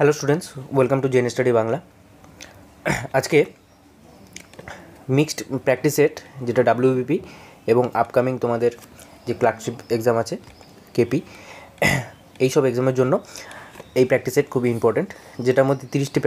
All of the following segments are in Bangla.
Hello students, welcome to gen study Bangla. আজকে মিক্সড প্র্যাকটিস সেট যেটা ডাব্লিউবিপি এবং আপকামিং তোমাদের যে ক্লার্কশিপ এক্সাম আছে কেপি, এইসব এক্সামের জন্য এই প্র্যাকটিস সেট খুবই ইম্পর্ট্যান্ট, যেটার মধ্যে 30টি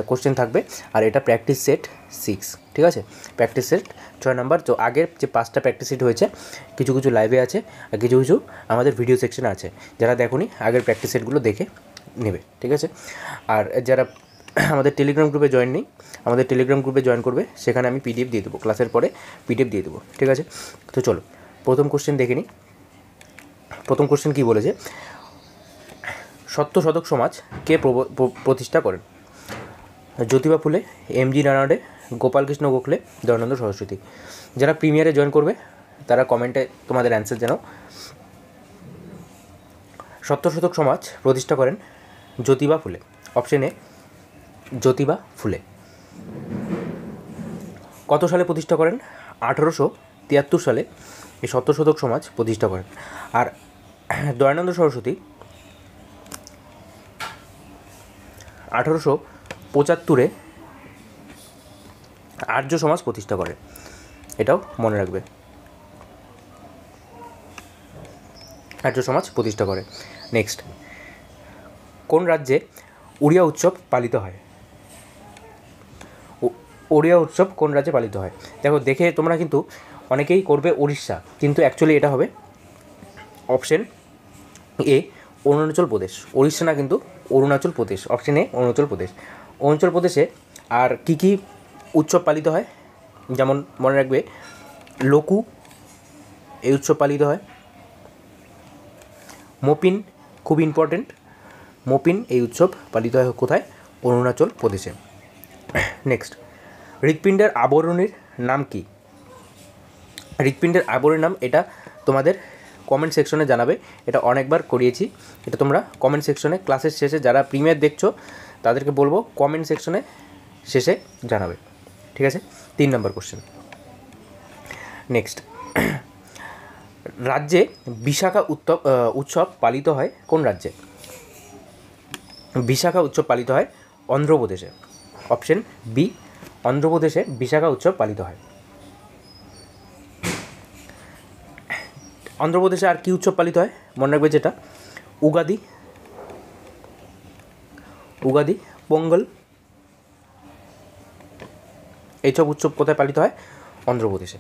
কোশ্চেন থাকবে। আর এটা প্র্যাকটিস সেট 6, ঠিক আছে? Practice set 6 number. তো আগের যে 5টা প্র্যাকটিস সেট হয়েছে, কিছু কিছু লাইভে আছে আর কিছু কিছু আমাদের ভিডিও সেকশনে আছে। যারা দেখোনি আগের প্র্যাকটিস সেটগুলো দেখে নেবে, ঠিক আছে? আর যারা আমাদের টেলিগ্রাম গ্রুপে জয়েন নেই, আমাদের টেলিগ্রাম গ্রুপে জয়েন করবে, সেখানে আমি পিডিএফ দিয়ে দেবো, ক্লাসের পরে পিডিএফ দিয়ে দেবো, ঠিক আছে? তো চলো প্রথম কোশ্চেন দেখে নিই। প্রথম কোশ্চেন কী বলেছে, সত্য শতক সমাজ কে প্রতিষ্ঠা করেন? জ্যোতিবা ফুলে, এমজি নারায়ণে, গোপালকৃষ্ণ গোখলে, দয়ানন্দ সরস্বতী। যারা প্রিমিয়ারে জয়েন করবে তারা কমেন্টে তোমাদের অ্যান্সার জানাও। সত্য শতক সমাজ প্রতিষ্ঠা করেন জ্যোতিবা ফুলে। অপশন এ জ্যোতিবা ফুলে। কত সালে প্রতিষ্ঠা করেন? 1873 সালে এই সত্য শতক সমাজ প্রতিষ্ঠা করেন। আর দয়ানন্দ সরস্বতী 1875-এ আর্য সমাজ প্রতিষ্ঠা করে, এটাও মনে রাখবে। আর্য সমাজ প্রতিষ্ঠা করে। নেক্সট, কোন রাজ্যে ওড়িয়া উৎসব পালিত হয়? ওড়িয়া উৎসব কোন রাজ্যে পালিত হয়? দেখো, দেখে তোমরা কিন্তু অনেকেই করবে উড়িষ্যা, কিন্তু অ্যাকচুয়ালি এটা হবে অপশন এ অরুণাচল প্রদেশ। উড়িষ্যা না, কিন্তু অরুণাচল প্রদেশ। Option A Arunachal Pradesh. অরুণাচল প্রদেশে আর কি কি উৎসব পালিত হয়, যেমন মনে রাখবে লোকু এই উৎসব পালিত হয়। মোপিন খুব ইম্পর্টেন্ট, মোপিন এই উৎসব পালিত হয় কোথায়? অরুণাচল প্রদেশে। নেক্সট, হৃৎপিণ্ডের আবরণীর নাম কি? হৃৎপিণ্ডের আবরণীর নাম, এটা তোমাদের কমেন্ট সেকশনে জানাবে। এটা অনেকবার করিয়েছি, এটা তোমরা কমেন্ট সেকশনে ক্লাসের শেষে, যারা প্রিমিয়ার দেখছো তাদেরকে বলবো কমেন্ট সেকশনে শেষে জানাবে, ঠিক আছে? 3 নম্বর কোশ্চেন। নেক্সট, রাজ্যে বিশাখা উৎসব পালিত হয় কোন রাজ্যে? বিশাখা উৎসব পালিত হয় অন্ধ্রপ্রদেশে। অপশন বি অন্ধ্রপ্রদেশে বিশাখা উৎসব পালিত হয়। অন্ধ্রপ্রদেশে আর কি উৎসব পালিত হয় মনে রাখবে, যেটা উগাদি, উগাদি, পোঙ্গল, এইসব উৎসব কোথায় পালিত হয়? অন্ধ্রপ্রদেশে।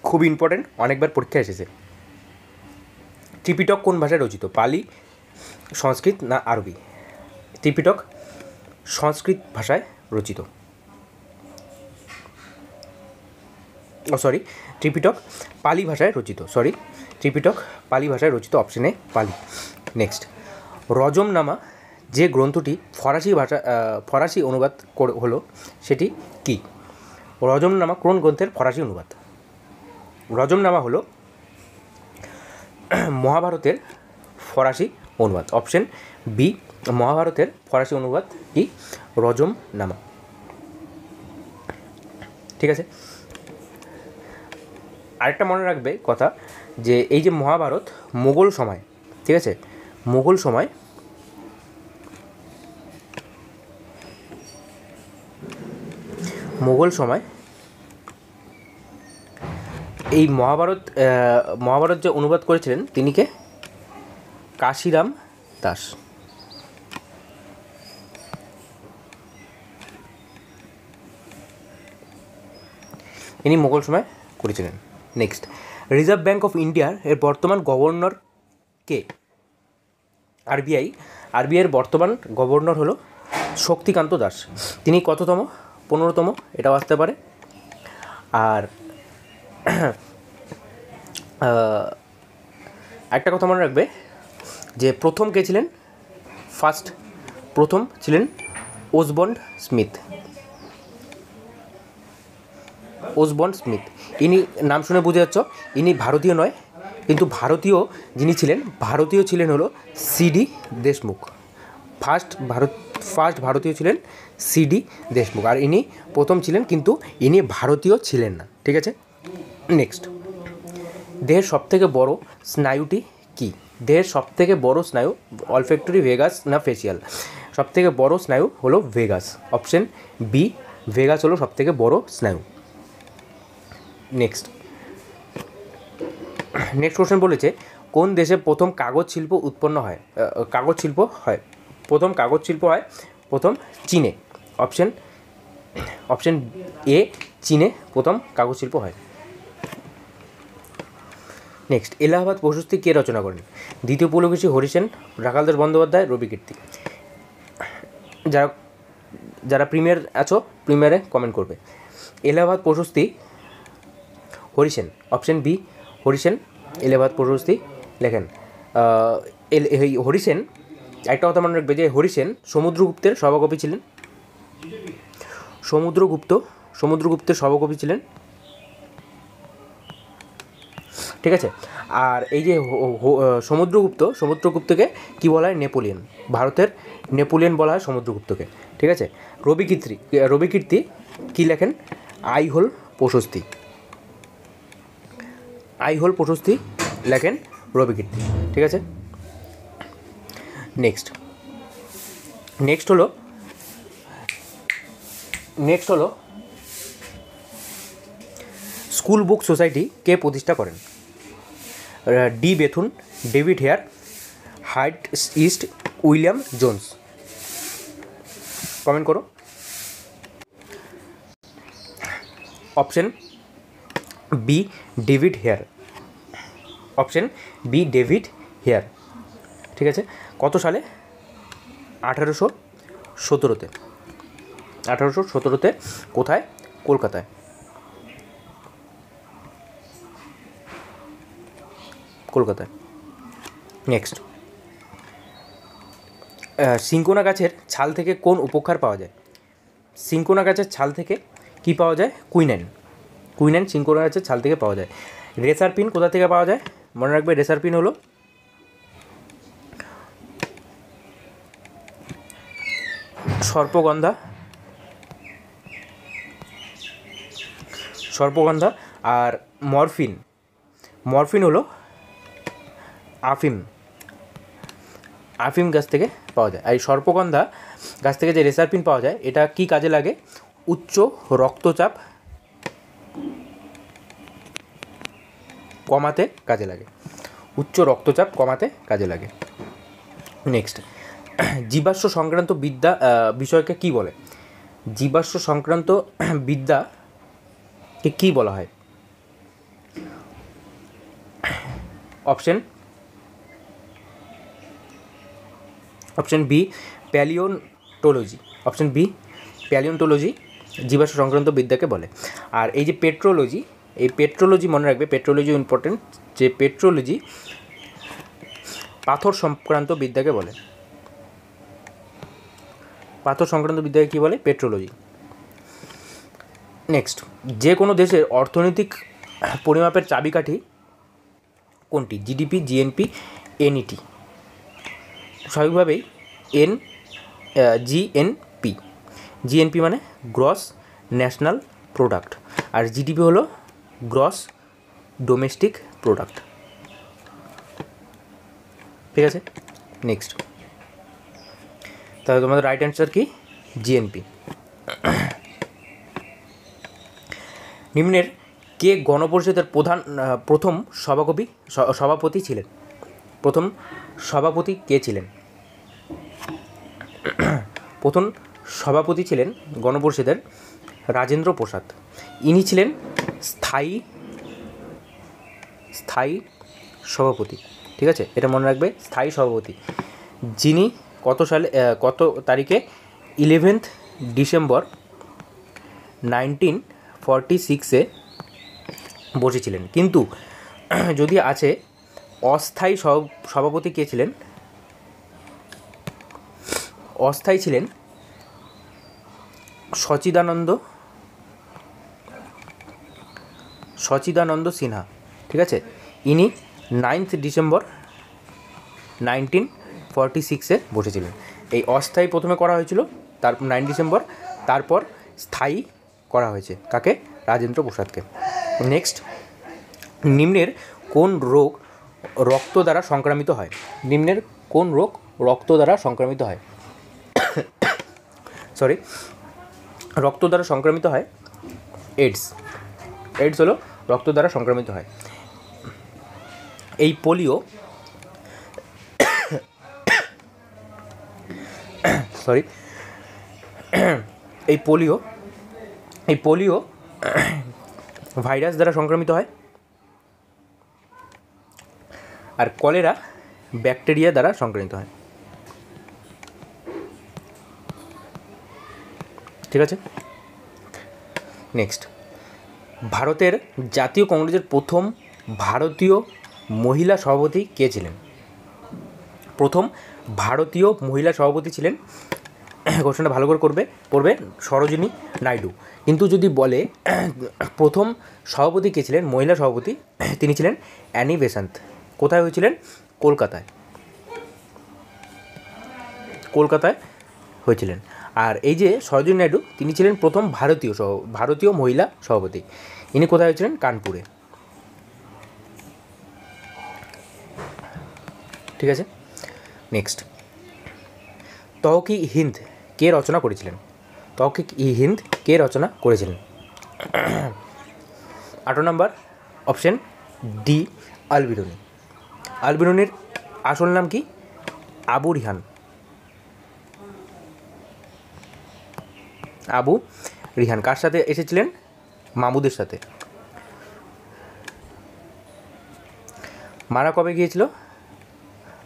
খুব ইম্পর্টেন্ট, অনেকবার পরীক্ষা এসেছে। ত্রিপিটক কোন ভাষায় রচিত? পালি, সংস্কৃত না আরবি? ত্রিপিটক সংস্কৃত ভাষায় রচিত। ত্রিপিটক পালি ভাষায় রচিত। ত্রিপিটক পালি ভাষায় রচিত। অপশনে পালি। নেক্সট, রজমনামা যে গ্রন্থটি ফরাসি অনুবাদ হলো সেটি কি? রজমনামা কোন গ্রন্থের ফরাসি অনুবাদ? রজমনামা হলো মহাভারতের ফরাসি অনুবাদ। অপশন বি মহাভারতের ফরাসি অনুবাদ কি? রজমনামা, ঠিক আছে? আরেকটা মনে রাখবে কথা, যে এই যে মহাভারত মোগল সময়, ঠিক আছে, মোগল সময় এই মহাভারত যে অনুবাদ করেছিলেন তিনি কে? কাশিরাম দাস। ইনি মোগল সময় করেছিলেন। নেক্সট, রিজার্ভ ব্যাঙ্ক অফ ইন্ডিয়ার বর্তমান গভর্নর কে? আরবিআইয়ের বর্তমান গভর্নর হলো শক্তিকান্ত দাস। তিনি কততম? 15তম, এটাও আসতে পারে। আর একটা কথা মনে রাখবে, যে প্রথম কে ছিলেন? প্রথম ছিলেন ওসবন্ড স্মিথ। ইনি নাম শুনে বুঝে যাচ্ছ, ইনি ভারতীয় নয়, কিন্তু যিনি ছিলেন হলো সিডি দেশমুখ। ফার্স্ট ভারতীয় ছিলেন সিডি দেশমুখ, আর ইনি প্রথম ছিলেন, কিন্তু ইনি ভারতীয় ছিলেন না, ঠিক আছে? নেক্সট, দেহের সবথেকে বড় স্নায়ুটি কি? দেহের সবথেকে বড় স্নায়ু অলফ্যাক্টরি, ভেগাস না ফেসিয়াল? সবথেকে বড় স্নায়ু হলো ভেগাস। অপশন বি, ভেগাস হলো সবথেকে বড় স্নায়ু। নেক্সট কোশ্চেন বলেছে কোন দেশে প্রথম কাগজ শিল্প উৎপন্ন হয়? প্রথম কাগজ শিল্প হয় প্রথম চীনে। অপশন এ, চীনে প্রথম কাগজ শিল্প হয়। নেক্সট, এলাহাবাদ প্রশস্তি কে রচনা করেন? দ্বিতীয় পুলকেশী, হরিসেন, রাখালদাস বন্দ্যোপাধ্যায়, রবি কীর্তি। যারা প্রিমিয়ার আছো, প্রিমিয়ারে কমেন্ট করবে। এলাহাবাদ প্রশস্তি হরিসেন। অপশন বি, হরিসেন এলাহাবাদ প্রশস্তি লেখেন। হরিসেন, একটা কথা মনে রাখবে যে হরিসেন সমুদ্রগুপ্তের সভাকবি ছিলেন। সমুদ্রগুপ্তের সভাকবি ছিলেন, ঠিক আছে। আর এই যে সমুদ্রগুপ্তকে কী বলা হয়? নেপোলিয়ন। ভারতের নেপোলিয়ন বলা হয় সমুদ্রগুপ্তকে, ঠিক আছে। রবি কীর্তি কী লেখেন? আইহোল প্রশস্তি লেখেন রবি কীর্তি, ঠিক আছে। নেক্সট হলো স্কুল বুক সোসাইটি কে প্রতিষ্ঠা করেন? D Bethune, David Hare, Hart East, William Jones. Comment করো। Option B, David Hare. ঠিক আছে। কত সালে? 1817তে। কোথায়? কলকাতায়। নেক্সট, সিনকোনা গাছের ছাল থেকে কোন উপকার পাওয়া যায়? সিনকোনা গাছের ছাল থেকে কি পাওয়া যায়? কুইনাইন সিনকোনা গাছের ছাল থেকে পাওয়া যায়। রেসার পিন কোথা থেকে পাওয়া যায়? মনে রাখবে, রেসার পিন হলো সর্পগন্ধা। আর মরফিন হলো আফিম গাছ থেকে পাওয়া যায়। আর এই সর্পগন্ধা গাছ থেকে যে রেসারপিন পাওয়া যায়, এটা কি কাজে লাগে? উচ্চ রক্তচাপ কমাতে কাজে লাগে। নেক্সট, জীবাশ্ম সংক্রান্ত বিদ্যা বিষয়কে কি বলে? জীবাশ্ম সংক্রান্ত বিদ্যাকে কি বলা হয়? অপশন বি, প্যালিওন্টোলজি জীবাশ্ম সংক্রান্ত বিদ্যাকে বলে। আর এই যে পেট্রোলজি মনে রাখবে, পেট্রোলজি ইম্পর্টেন্ট, যে পেট্রোলজি পাথর সংক্রান্ত বিদ্যাকে বলে। কী বলে? পেট্রোলজি। নেক্সট, যে কোনো দেশের অর্থনৈতিক পরিমাপের চাবিকাঠি কোনটি? GDP, GNP, NET. স্বাভাবিকভাবেই জিএনপি মানে গ্রস ন্যাশনাল প্রোডাক্ট, আর জিডিপি হলো গ্রস ডোমেস্টিক প্রোডাক্ট, ঠিক আছে। নেক্সট, তাহলে তোমাদের রাইট অ্যান্সার কি? জিএনপি। নিম্নের কে গণপরিষদের প্রথম সভাপতি ছিলেন? প্রথম সভাপতি কে ছিলেন? প্রথম সভাপতি ছিলেন গণপরিষদের রাজেন্দ্র প্রসাদ। ইনি ছিলেন স্থায়ী সভাপতি, ঠিক আছে, এটা মনে রাখবে, স্থায়ী সভাপতি, যিনি কত তারিখে? 11 ডিসেম্বর 1946-এ বসেছিলেন। কিন্তু যদি আছে অস্থায়ী সভাপতি কে ছিলেন? অস্থায়ী ছিলেন সচিদানন্দ সিনহা, ঠিক আছে। ইনি 9 ডিসেম্বর 1946-এ বসেছিলেন। এই অস্থায়ী প্রথমে করা হয়েছিল, তারপর 9 ডিসেম্বর, তারপর স্থায়ী করা হয়েছে কাকে? রাজেন্দ্র প্রসাদকে। নেক্সট, নিম্নের কোন রোগ রক্ত দ্বারা সংক্রামিত হয়? রক্ত দ্বারা সংক্রামিত হয় এইডস। এইডস হলো রক্ত দ্বারা সংক্রামিত হয়। এই পোলিও এই পোলিও ভাইরাস দ্বারা সংক্রামিত হয়, আর কলেরা ব্যাকটেরিয়া দ্বারা সংক্রামিত হয়। ঠিক আছে, নেক্সট, ভারতের জাতীয় কংগ্রেসের প্রথম ভারতীয় মহিলা সভাপতি কে ছিলেন? প্রথম ভারতীয় মহিলা সভাপতি ছিলেন, কোশ্চেনটা ভালো করে পড়বে, সরোজিনী নাইডু। কিন্তু যদি বলে প্রথম সভাপতি কে ছিলেন, মহিলা সভাপতি, তিনি ছিলেন অ্যানি বেসান্ত। কোথায় হয়েছিলেন? কলকাতায় হয়েছিলেন। আর এই যে সরোজিনী নাইডু, তিনি ছিলেন প্রথম ভারতীয় মহিলা সভাপতি। ইনি কোথায় হয়েছিলেন? কানপুরে। ঠিক আছে, নেক্সট, তহকি-ই-হিন্দ কে রচনা করেছিলেন? তহকি-ই-হিন্দ কে রচনা করেছিলেন? 8 নম্বর অপশন ডি, আল-বিরুনি। আল-বিরুনির আসল নাম কি? আবু রিহান। আবু রিহান কার সাথে এসেছিলেন? মামুদের সাথে। মারা কবে গিয়েছিল?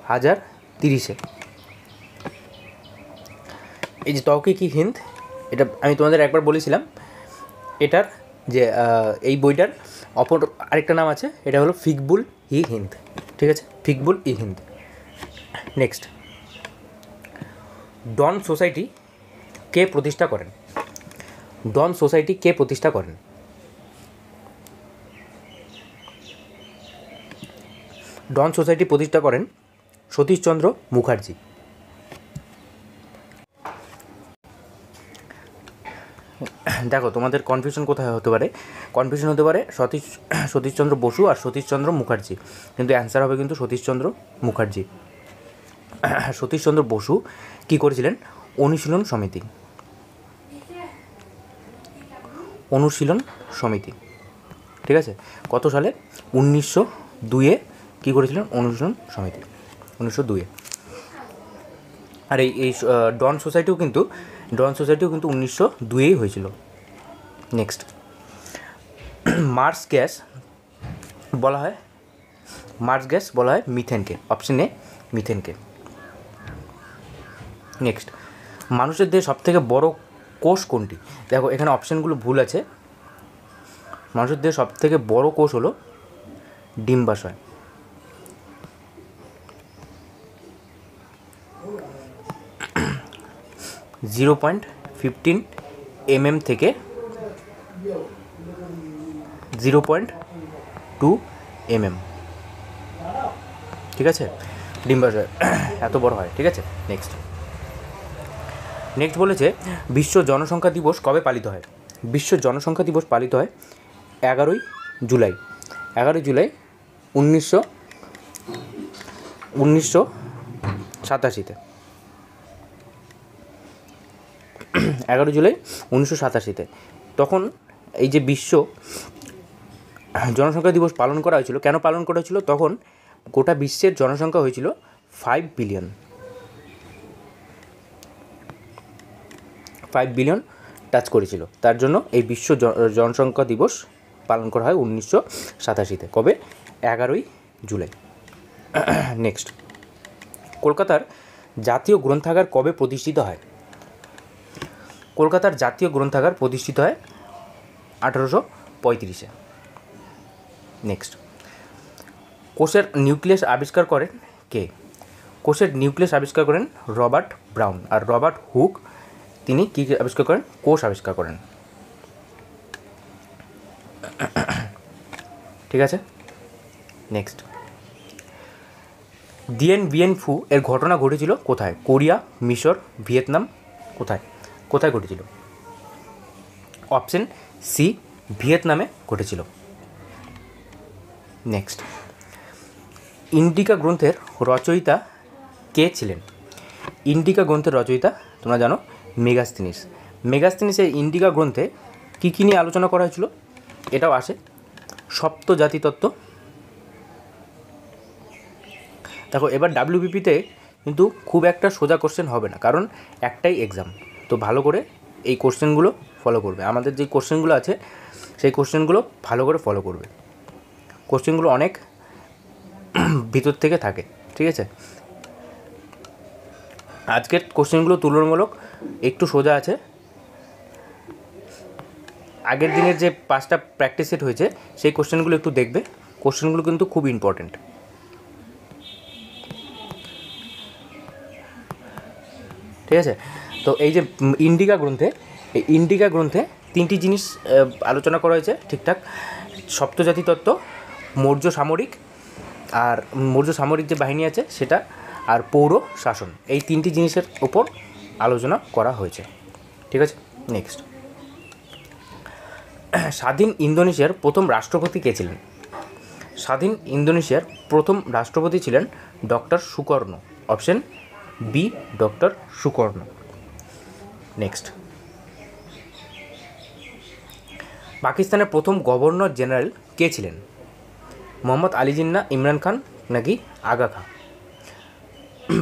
1030-এ। এই যে তহকি-ই-হিন্দ, এটা আমি তোমাদের একবার বলেছিলাম, এটার যে এই বইটার অপর আরেকটা নাম আছে, এটা হলো ফিকবুল-ই-হিন্দ। ঠিক আছে, ফিকবুল-ই-হিন্দ। নেক্সট, ডন সোসাইটি কে প্রতিষ্ঠা করেন? ডন সোসাইটি কে প্রতিষ্ঠা করেন? ডন সোসাইটি প্রতিষ্ঠা করেন সতীশচন্দ্র মুখার্জি। দেখো তোমাদের কনফিউশন কোথায় হতে পারে? কনফিউশন হতে পারে সতীশচন্দ্র বসু আর সতীশচন্দ্র মুখার্জি, কিন্তু অ্যান্সার হবে কিন্তু সতীশচন্দ্র মুখার্জি। সতীশচন্দ্র বসু কী করেছিলেন? অনুশীলন সমিতি। ঠিক আছে, কত সালে? 1902-এ কী করেছিলেন? অনুশীলন সমিতি, 1902-এ। আর এই ডন সোসাইটিও কিন্তু 1902-এই হয়েছিল। নেক্সট, মার্স গ্যাস বলা হয় মিথেনকে। Option A, মিথেনকে। নেক্সট, মানুষের দেহে সবথেকে বড় কোষ কোনটি? দেখো এখানে অপশানগুলো ভুল আছে। মানুষের দেহে সবথেকে বড় কোষ হলো ডিম্বাশয়। .15 mm থেকে 0.2 mm। ঠিক আছে, ডিম্বাশয় এত বড় হয়। ঠিক আছে, নেক্সট বলেছে বিশ্ব জনসংখ্যা দিবস কবে পালিত হয়? বিশ্ব জনসংখ্যা দিবস পালিত হয় 11ই জুলাই। 1987-তে। 11 জুলাই 1987-তে। তখন এই যে বিশ্ব জনসংখ্যা দিবস পালন করা হয়েছিল, কেন পালন করা হয়েছিল? তখন গোটা বিশ্বের জনসংখ্যা হয়েছিল 5 বিলিয়ন। 5 বিলিয়ন টাচ করেছিল, তার জন্য এই বিশ্ব জনসংখ্যা দিবস পালন করা হয় 1987-তে। কবে? 11ই জুলাই। নেক্সট, কলকাতার জাতীয় গ্রন্থাগার কবে প্রতিষ্ঠিত হয়? কলকাতার জাতীয় গ্রন্থাগার প্রতিষ্ঠিত হয় 1835-এ। নেক্সট, কোষের নিউক্লিয়াস আবিষ্কার করেন কে? কোষের নিউক্লিয়াস আবিষ্কার করেন রবার্ট ব্রাউন। আর রবার্ট হুক তিনি কী আবিষ্কার করেন? কোষ আবিষ্কার করেন। ঠিক আছে, নেক্সট, দিয়েন বিয়েন ফু এর ঘটনা ঘটেছিল কোথায়? কোরিয়া, মিশর, ভিয়েতনাম, কোথায় ঘটেছিল? অপশন সি, ভিয়েতনামে ঘটেছিল। নেক্সট, ইন্ডিকা গ্রন্থের রচয়িতা কে ছিলেন? ইন্ডিকা গ্রন্থের রচয়িতা তোমরা জানো মেগাস্থিনিস। মেগাস্থিনিসের ইন্ডিকা গ্রন্থে কী কী নিয়ে আলোচনা করা হয়েছিল এটাও আসে। সপ্ত জাতি তত্ত্ব। দেখো এবার ডাব্লিউবিপিতে কিন্তু খুব একটা সোজা কোশ্চেন হবে না, কারণ একটাই এক্সাম, তো ভালো করে এই কোশ্চেনগুলো ফলো করবে। আমাদের যে কোশ্চেনগুলো আছে সেই কোশ্চেনগুলো ভালো করে ফলো করবে। কোশ্চেনগুলো অনেক ভিতর থেকে থাকে, ঠিক আছে। আজকের কোশ্চেনগুলো তুলনামূলক একটু সোজা আছে। আগের দিনের যে 5টা প্র্যাকটিস সেট হয়েছে সেই কোশ্চেনগুলো একটু দেখবে, কোশ্চেনগুলো কিন্তু খুব ইম্পর্টেন্ট, ঠিক আছে। তো এই যে ইন্ডিকা গ্রন্থে, এই ইন্ডিকা গ্রন্থে 3টি জিনিস আলোচনা করা হয়েছে ঠিকঠাক। সপ্তজাতি তত্ত্ব, মৌর্য সামরিক, আর মৌর্য সামরিক যে বাহিনী আছে সেটা, আর পৌর শাসন, এই 3টি জিনিসের উপর আলোচনা করা হয়েছে, ঠিক আছে। নেক্সট, স্বাধীন ইন্দোনেশিয়ার প্রথম রাষ্ট্রপতি কে ছিলেন? স্বাধীন ইন্দোনেশিয়ার প্রথম রাষ্ট্রপতি ছিলেন doctor Sukarno. Option B, doctor Sukarno. Next, পাকিস্তানের প্রথম গভর্নর জেনারেল কে ছিলেন? মোহাম্মদ আলী জিন্নাহ, ইমরান খান নাকি আগা খাঁ?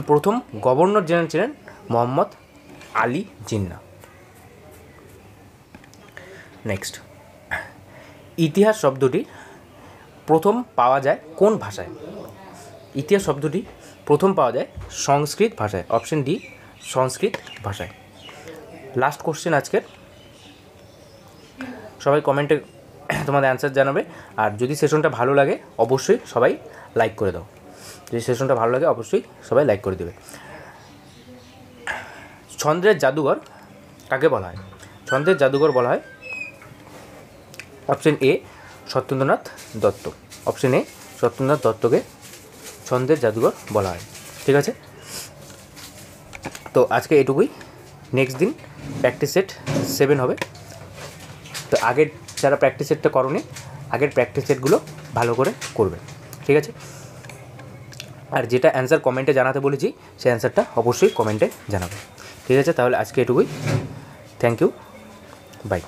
প্রথম গভর্নর জেনারেল ছিলেন মোহাম্মদ আলী জিন্নাহ। নেক্সট, ইতিহাস শব্দটি প্রথম পাওয়া যায় কোন ভাষায়? ইতিহাস শব্দটি প্রথম পাওয়া যায় সংস্কৃত ভাষায়। অপশন ডি, সংস্কৃত ভাষায়। লাস্ট কোশ্চেন আজকের, সবাই কমেন্টে তোমাদের অ্যান্সার জানাবে। আর যদি সেশনটা ভালো লাগে অবশ্যই সবাই লাইক করে দাও। যদি সেশনটা ভালো লাগে অবশ্যই সবাই লাইক করে দেবে। ছন্দের জাদুঘর কাকে বলা হয়? ছন্দের জাদুঘর বলা হয় option A, Satyendranath Dutta. Option A, Satyendranath দত্তকে ছন্দের জাদুঘর বলা হয়, ঠিক আছে। তো আজকে এটুকুই। নেক্সট দিন প্র্যাকটিস সেট 7 হবে। তো আগের যারা প্র্যাকটিস সেটটা করোনি, আগের প্র্যাকটিস সেটগুলো ভালো করে করবে, ঠিক আছে। আর যেটা অ্যান্সার কমেন্টে জানাতে বলেছি সেই অ্যান্সারটা অবশ্যই কমেন্টে জানাবে, ঠিক আছে। তাহলে আজকে এটুকুই। Thank you, by.